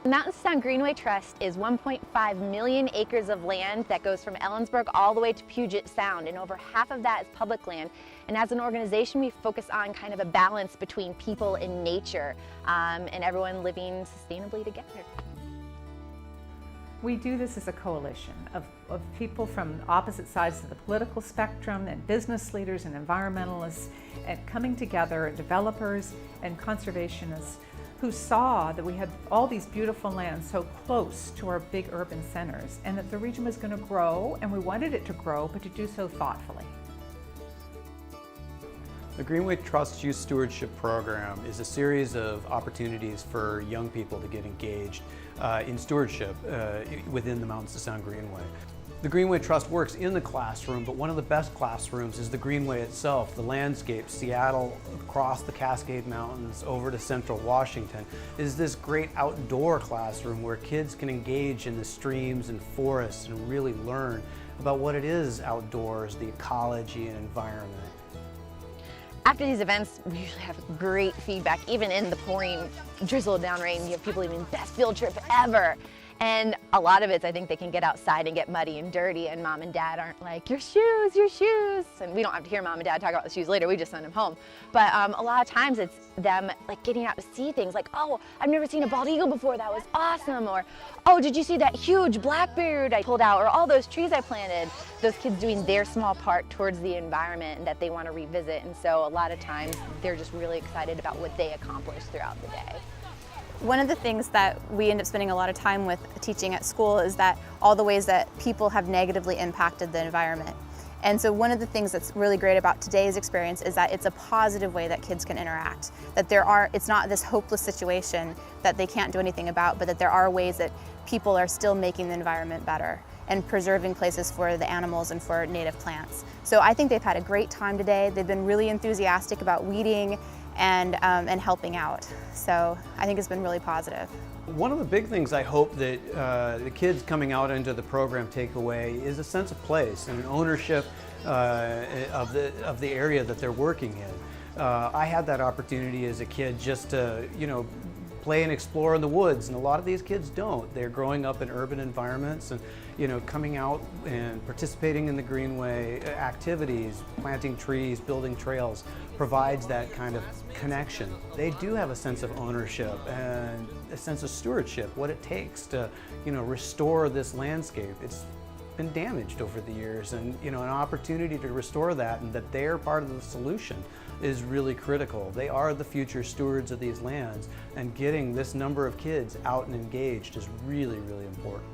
The Mountains to Sound Greenway Trust is 1.5 million acres of land that goes from Ellensburg all the way to Puget Sound, and over half of that is public land. And as an organization, we focus on kind of a balance between people and nature, and everyone living sustainably together. We do this as a coalition of people from opposite sides of the political spectrum, and business leaders and environmentalists, and coming together, developers and conservationists, who saw that we had all these beautiful lands so close to our big urban centers, and that the region was going to grow, and we wanted it to grow, but to do so thoughtfully. The Greenway Trust Youth Stewardship Program is a series of opportunities for young people to get engaged in stewardship within the Mountains to Sound Greenway. The Greenway Trust works in the classroom, but one of the best classrooms is the Greenway itself. The landscape, Seattle, across the Cascade Mountains, over to central Washington, is this great outdoor classroom where kids can engage in the streams and forests and really learn about what it is outdoors, the ecology and environment. After these events, we usually have great feedback. Even in the pouring, drizzle down rain, you have people even best field trip ever. And a lot of it, I think they can get outside and get muddy and dirty, and mom and dad aren't like, your shoes, your shoes. And we don't have to hear mom and dad talk about the shoes later, we just send them home. But a lot of times it's them like getting out to see things like, oh, I've never seen a bald eagle before, that was awesome. Or, oh, did you see that huge blackbird I pulled out? Or all those trees I planted. Those kids doing their small part towards the environment that they want to revisit. And so a lot of times they're just really excited about what they accomplished throughout the day. One of the things that we end up spending a lot of time with teaching at school is that all the ways that people have negatively impacted the environment. And so one of the things that's really great about today's experience is that it's a positive way that kids can interact. That it's not this hopeless situation that they can't do anything about, but that there are ways that people are still making the environment better and preserving places for the animals and for native plants. So I think they've had a great time today. They've been really enthusiastic about weeding and helping out. So I think it's been really positive. One of the big things I hope that the kids coming out into the program take away is a sense of place and an ownership of the area that they're working in. I had that opportunity as a kid just to, play and explore in the woods, and a lot of these kids don't. They're growing up in urban environments and coming out and participating in the Greenway activities, planting trees, building trails, provides that kind of connection. They do have a sense of ownership and a sense of stewardship, what it takes to restore this landscape. It's been damaged over the years, and an opportunity to restore that, and that they're part of the solution, is really critical. They are the future stewards of these lands, and getting this number of kids out and engaged is really, really important.